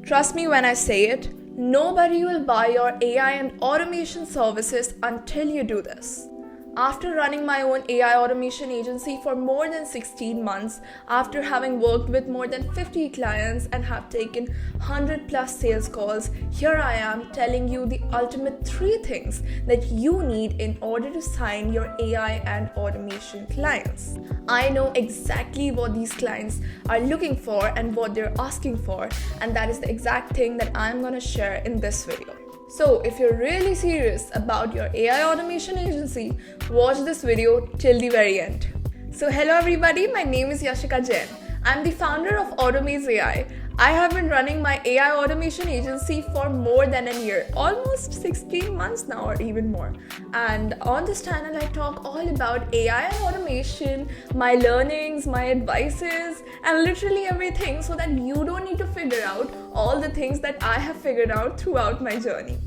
Trust me when I say it, nobody will buy your AI and automation services until you do this. After running my own AI automation agency for more than 16 months, after having worked with more than 50 clients and have taken 100 plus sales calls, here I am telling you the ultimate 3 things that you need in order to sign your AI and automation clients. I know exactly what these clients are looking for and what they're asking for, and that is the exact thing that I'm going to share in this video. So if you're really serious about your AI automation agency, watch this video till the very end. So hello everybody, my name is Yashika Jain. I'm the founder of Automaze AI. I have been running my AI automation agency for more than a year, almost 16 months now or even more. And on this channel, I talk all about AI and automation, my learnings, my advices, and literally everything so that you don't need to figure out all the things that I have figured out throughout my journey.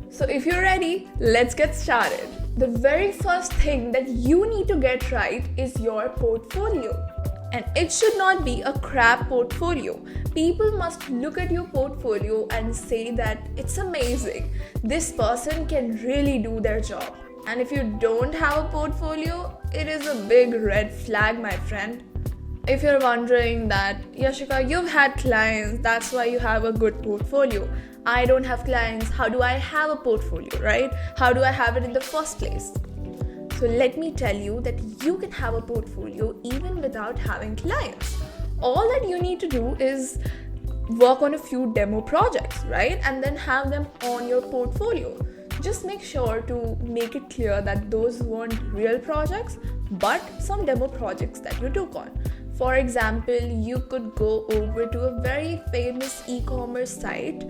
So if you're ready, let's get started. The very first thing that you need to get right is your portfolio. And it should not be a crap portfolio. People must look at your portfolio and say that it's amazing. This person can really do their job. And if you don't have a portfolio, it is a big red flag, my friend. If you're wondering that, Yashika, you've had clients, that's why you have a good portfolio. I don't have clients, how do I have a portfolio, right? How do I have it in the first place? So let me tell you that you can have a portfolio even without having clients. All that you need to do is work on a few demo projects, right? And then have them on your portfolio. Just make sure to make it clear that those weren't real projects, but some demo projects that you took on. For example, you could go over to a very famous e-commerce site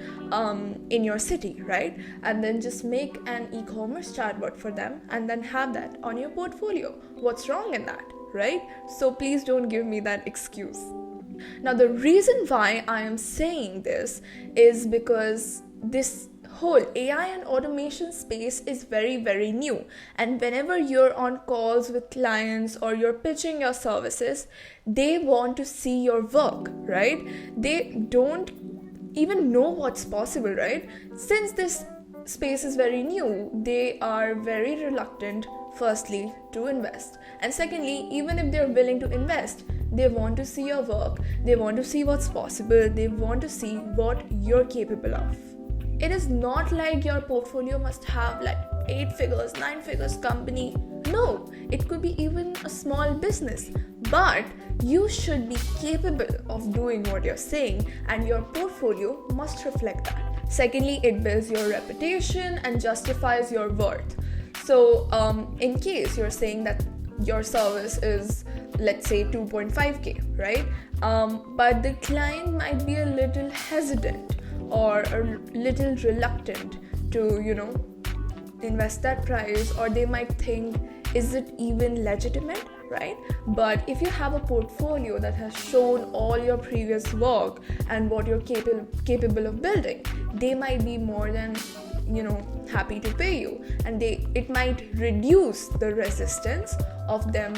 in your city, right? And then just make an e-commerce chatbot for them and then have that on your portfolio. What's wrong in that, right? So please don't give me that excuse. Now, the reason why I am saying this is because this whole AI and automation space is very, very new. And whenever you're on calls with clients or you're pitching your services, they want to see your work, right? They don't even know what's possible, right? Since this space is very new, they are very reluctant, firstly, to invest. And secondly, even if they're willing to invest, they want to see your work, they want to see what's possible, they want to see what you're capable of. It is not like your portfolio must have like 8 figures, 9 figures company. No, it could be even a small business. But you should be capable of doing what you're saying, and your portfolio must reflect that. Secondly, it builds your reputation and justifies your worth. So in case you're saying that your service is, let's say, 2.5K, right? But the client might be a little hesitant or a little reluctant to, invest that price, or they might think, is it even legitimate, right? But if you have a portfolio that has shown all your previous work and what you're capable of building, they might be more than happy to pay you, and it might reduce the resistance of them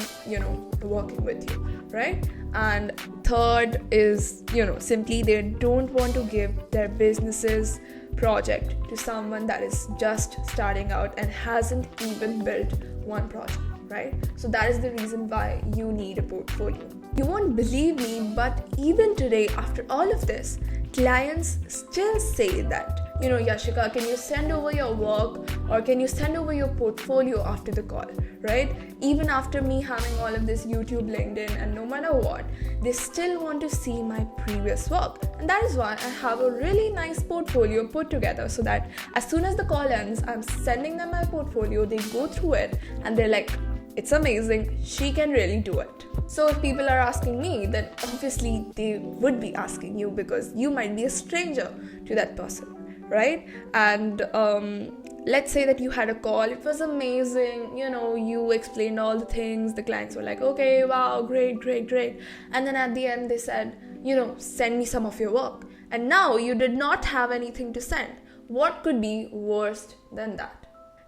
working with you, right? And third is simply they don't want to give their business's project to someone that is just starting out and hasn't even built one project, right? So that is the reason why you need a portfolio. You won't believe me, but even today, after all of this, clients still say that, Yashika, can you send over your work or can you send over your portfolio after the call, right? Even after me having all of this YouTube, LinkedIn, and no matter what, they still want to see my previous work. And that is why I have a really nice portfolio put together so that as soon as the call ends, I'm sending them my portfolio, they go through it, and they're like, it's amazing, she can really do it. So if people are asking me, then obviously they would be asking you because you might be a stranger to that person, right? And let's say that you had a call, it was amazing, you explained all the things, the clients were like, okay, wow, great. And then at the end they said, send me some of your work. And now you did not have anything to send. What could be worse than that?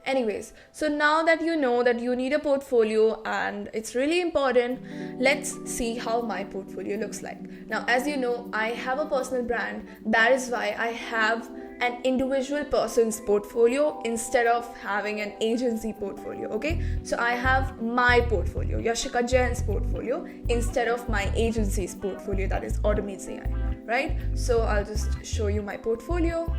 Anyways, so now that you know that you need a portfolio and it's really important, let's see how my portfolio looks like. Now, as you know, I have a personal brand. That is why I have an individual person's portfolio instead of having an agency portfolio. Okay, so I have my portfolio, Yashika Jain's portfolio, instead of my agency's portfolio, that is Automates AI, right? So I'll just show you my portfolio.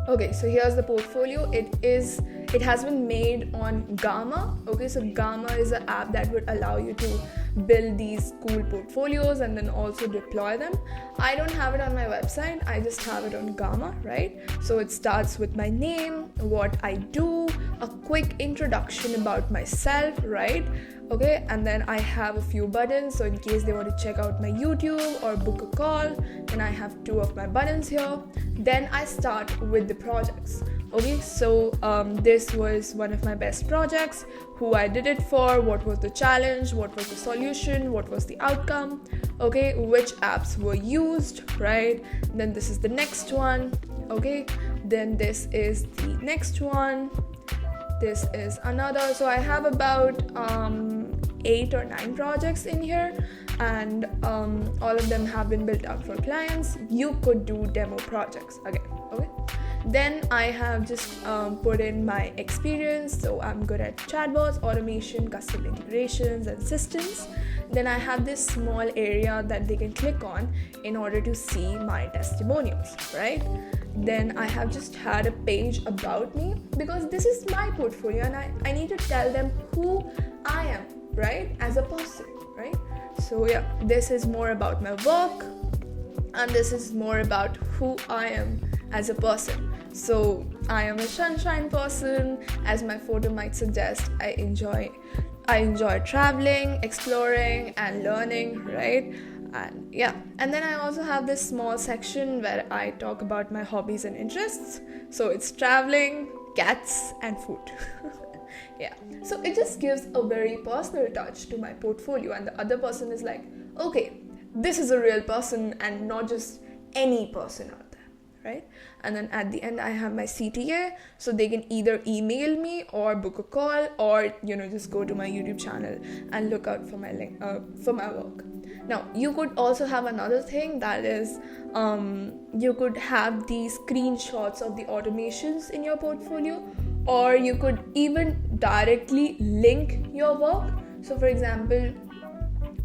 Okay, so here's the portfolio. It has been made on Gamma. Okay, so Gamma is an app that would allow you to build these cool portfolios and then also deploy them. I don't have it on my website, I just have it on Gamma, right? So it starts with my name, what I do, a quick introduction about myself, right? Okay, and then I have a few buttons, so in case they want to check out my YouTube or book a call, then I have 2 of my buttons here. Then I start with the projects. Okay, so this was one of my best projects, who I did it for, what was the challenge, what was the solution, what was the outcome, okay, which apps were used, right? Then this is the next one, okay, then this is the next one, this is another. So I have about 8 or 9 projects in here, and all of them have been built out for clients. You could do demo projects again, okay? Then I have just put in my experience. So I'm good at chatbots, automation, custom integrations, and systems. Then I have this small area that they can click on in order to see my testimonials, right? Then I have just had a page about me, because this is my portfolio and I need to tell them who I am, right, as a person, right? So yeah, this is more about my work, and this is more about who I am as a person. So I am a sunshine person, as my photo might suggest. I enjoy traveling, exploring, and learning, right? And yeah, and then I also have this small section where I talk about my hobbies and interests. So it's traveling, cats, and food. Yeah, so it just gives a very personal touch to my portfolio, and the other person is like, okay, this is a real person and not just any person out there, right? And then at the end I have my CTA, so they can either email me or book a call, or just go to my YouTube channel and look out for my link for my work. Now you could also have another thing, that is you could have these screenshots of the automations in your portfolio, or you could even directly link your work. So for example,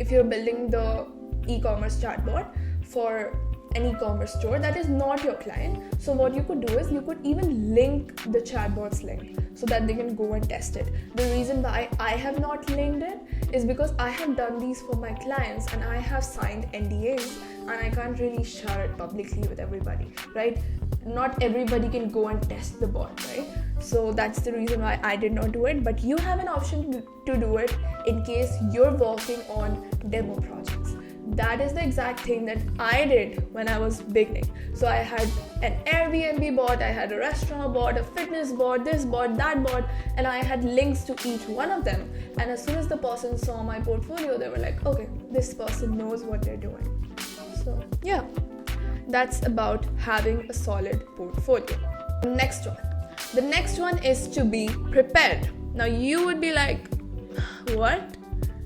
if you're building the e-commerce chatbot for an e-commerce store that is not your client, so what you could do is you could even link the chatbot's link so that they can go and test it. The reason why I have not linked it is because I have done these for my clients and I have signed NDAs, and I can't really share it publicly with everybody, right? Not everybody can go and test the bot, right? So that's the reason why I did not do it, but you have an option to do it in case you're working on demo projects. That is the exact thing that I did when I was beginning. So I had an Airbnb bot, I had a restaurant bot, a fitness bot, this bot, that bot, and I had links to each one of them. And as soon as the person saw my portfolio, they were like, okay, this person knows what they're doing. So yeah, that's about having a solid portfolio. The next one is to be prepared. Now you would be like, what?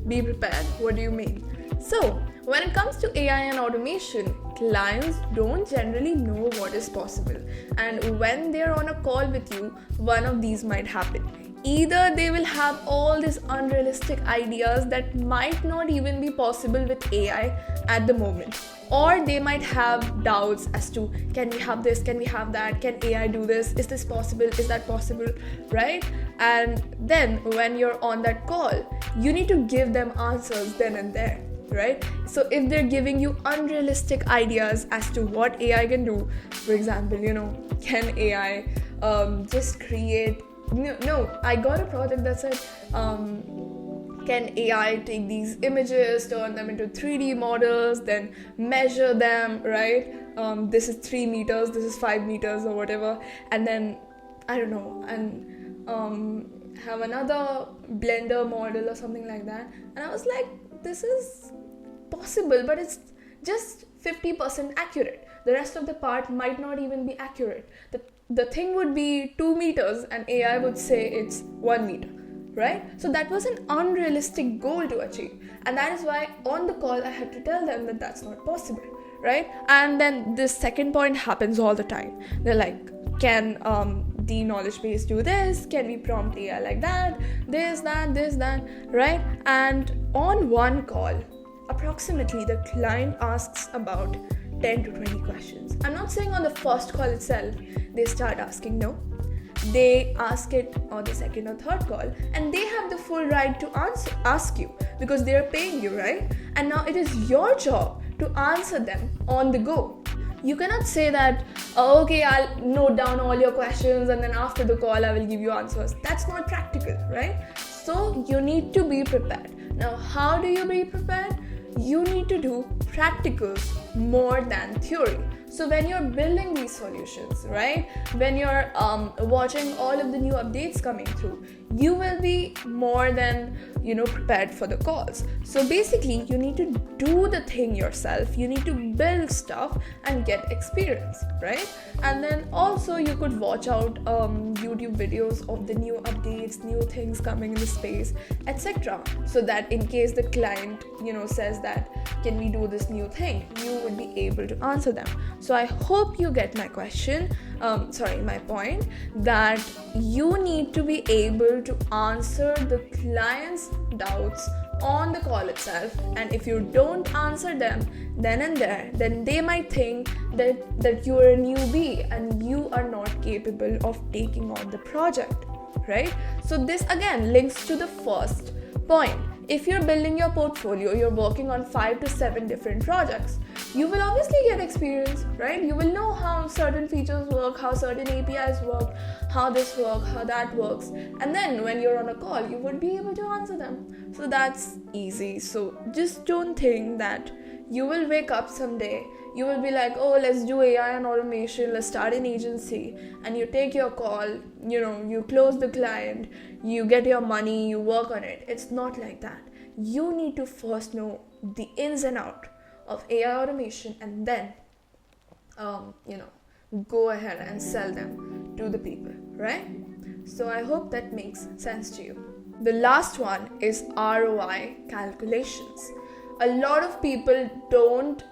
Be prepared? What do you mean? So when it comes to AI and automation, clients don't generally know what is possible. And when they're on a call with you, one of these might happen. Either they will have all these unrealistic ideas that might not even be possible with AI at the moment. Or they might have doubts as to, can we have this, can we have that, can AI do this, is this possible, is that possible, right? And then when you're on that call, you need to give them answers then and there, right? So if they're giving you unrealistic ideas as to what AI can do, for example, can AI just create, I got a project that said, can AI take these images, turn them into 3D models, then measure them, right? This is 3 meters, this is 5 meters or whatever, and then, I don't know, and have another Blender model or something like that. And I was like, this is possible, but it's just 50% accurate. The rest of the part might not even be accurate. The thing would be 2 meters and AI would say it's 1 meter, right? So that was an unrealistic goal to achieve. And that is why on the call I had to tell them that that's not possible, right? And then this second point happens all the time. They're like, can the knowledge base do this? Can we prompt AI like that? This, that, right? And on one call, approximately the client asks about 10 to 20 questions. I'm not saying on the first call itself they start asking, no. They ask it on the second or third call, and they have the full right to ask you because they are paying you, right? And now it is your job to answer them on the go. You cannot say that, okay, I'll note down all your questions and then after the call I will give you answers. That's not practical, right? So you need to be prepared. Now, how do you be prepared? You need to do practicals more than theory. So when you're building these solutions, right, when you're watching all of the new updates coming through, you will be more than, prepared for the calls. So basically, you need to do the thing yourself. You need to build stuff and get experience, right? And then also you could watch out YouTube videos of the new updates, new things coming in the space, etc. So that in case the client, says that, can we do this new thing? You would be able to answer them. So I hope you get my my point, that you need to be able to answer the client's doubts on the call itself. And if you don't answer them then and there, then they might think that you are a newbie and you are not capable of taking on the project, right? So this again links to the first point. If you're building your portfolio, you're working on 5 to 7 different projects, you will obviously get experience, right? You will know how certain features work, how certain APIs work, how this works, how that works. And then when you're on a call, you would be able to answer them. So that's easy. So just don't think that you will wake up someday, you will be like, oh, let's do AI and automation, let's start an agency, and you take your call, you close the client, you get your money, you work on it. It's not like that. You need to first know the ins and out of AI automation and then, go ahead and sell them to the people, right? So I hope that makes sense to you. The last one is ROI calculations. A lot of people don't,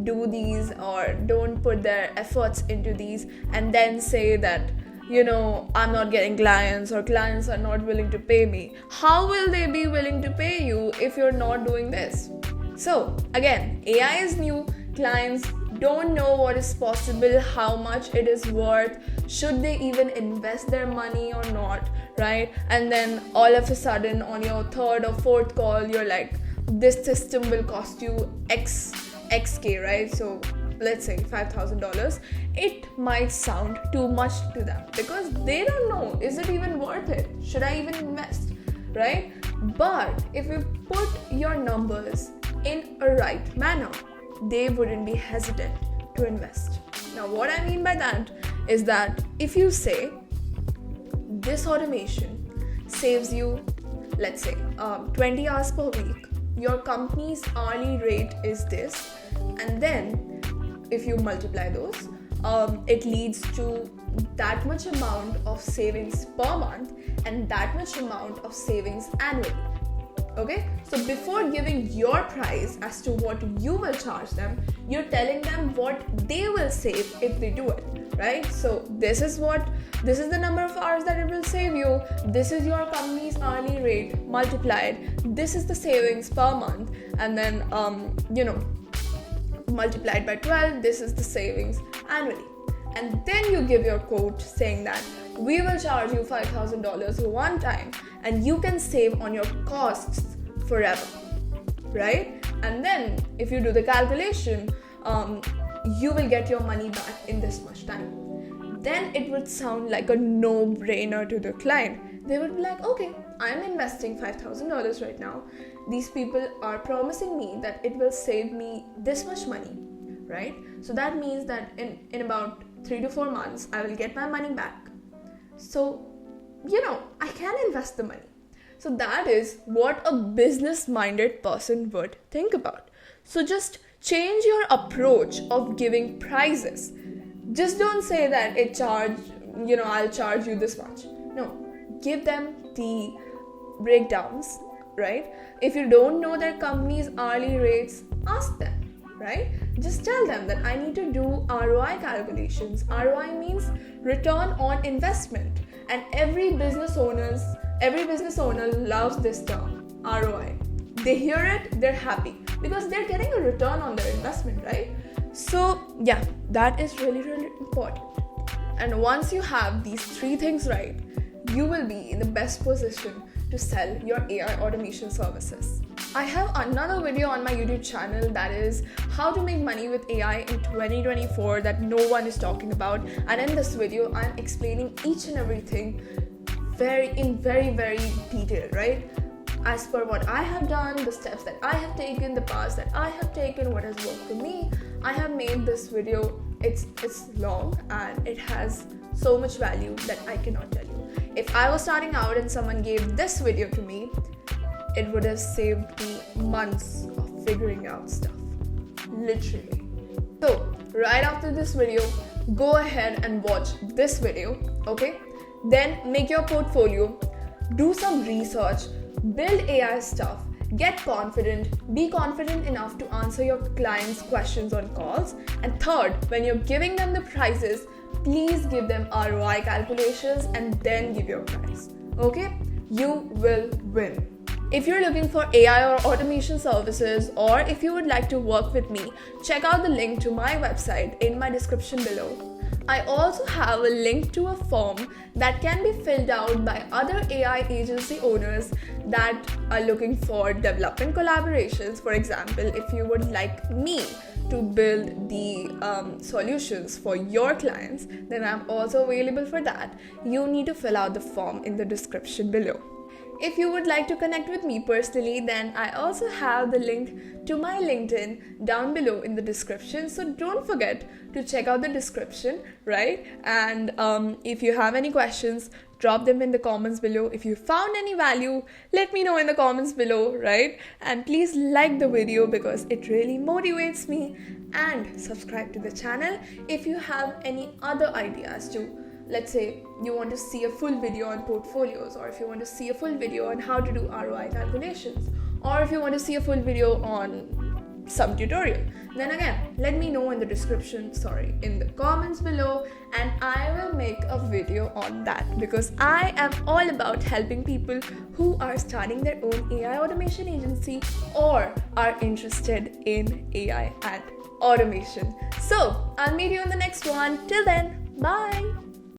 do these or don't put their efforts into these and then say that, I'm not getting clients or clients are not willing to pay me. How will they be willing to pay you if you're not doing this? So again, AI is new. Clients don't know what is possible, how much it is worth, should they even invest their money or not, right? And then all of a sudden on your third or fourth call, you're like, this system will cost you XK, right? So let's say $5,000. It might sound too much to them because they don't know, is it even worth it? Should I even invest, right? But if you put your numbers in a right manner, they wouldn't be hesitant to invest. Now, what I mean by that is that if you say this automation saves you, let's say, 20 hours per week, your company's hourly rate is this, and then if you multiply those, it leads to that much amount of savings per month and that much amount of savings annually. Okay, so before giving your price as to what you will charge them, you're telling them what they will save if they do it, right? So this is the number of hours that it will save you. This is your company's hourly rate multiplied. This is the savings per month, and then multiplied by 12. This is the savings annually. And then you give your quote saying that we will charge you $5,000 one time and you can save on your costs forever, right? And then if you do the calculation, you will get your money back in this much time. Then it would sound like a no-brainer to the client. They would be like, okay, I'm investing $5,000 right now. These people are promising me that it will save me this much money, right? So that means that in about 3 to 4 months, I will get my money back. So, I can invest the money. So that is what a business-minded person would think about. So just Change your approach of giving prizes. Just don't say that I'll charge you this much. No, give them the breakdowns, right? If you don't know their company's hourly rates, ask them, right? Just tell them that I need to do ROI calculations. ROI means return on investment, and every business owner loves this term, ROI. They hear it, they're happy because they're getting a return on their investment, right? So yeah, that is really, really important. And once you have these 3 things right, you will be in the best position to sell your AI automation services. I have another video on my YouTube channel that is how to make money with AI in 2024 that no one is talking about. And in this video, I'm explaining each and everything very, very detail, right? As per what I have done, the steps that I have taken, the paths that I have taken, what has worked for me. I have made this video. It's long and it has so much value that I cannot tell you. If I was starting out and someone gave this video to me, it would have saved me months of figuring out stuff. Literally. So, right after this video, go ahead and watch this video, okay? Then make your portfolio, do some research, build AI stuff, get confident, be confident enough to answer your clients' questions on calls. And third, when you're giving them the prizes, please give them ROI calculations and then give your price. Okay? You will win. If you're looking for AI or automation services, or if you would like to work with me, check out the link to my website in my description below. I also have a link to a form that can be filled out by other AI agency owners that are looking for development collaborations. For example, if you would like me to build the solutions for your clients, then I'm also available for that. You need to fill out the form in the description below. If you would like to connect with me personally, then I also have the link to my LinkedIn down below in the description. So don't forget to check out the description, right? And if you have any questions, drop them in the comments below. If you found any value, let me know in the comments below, right? And please like the video because it really motivates me, and subscribe to the channel if you have any other ideas too. Let's say you want to see a full video on portfolios, or if you want to see a full video on how to do ROI calculations, or if you want to see a full video on some tutorial, then again, let me know in the comments below, and I will make a video on that, because I am all about helping people who are starting their own AI automation agency or are interested in AI and automation. So I'll meet you in the next one. Till then, bye.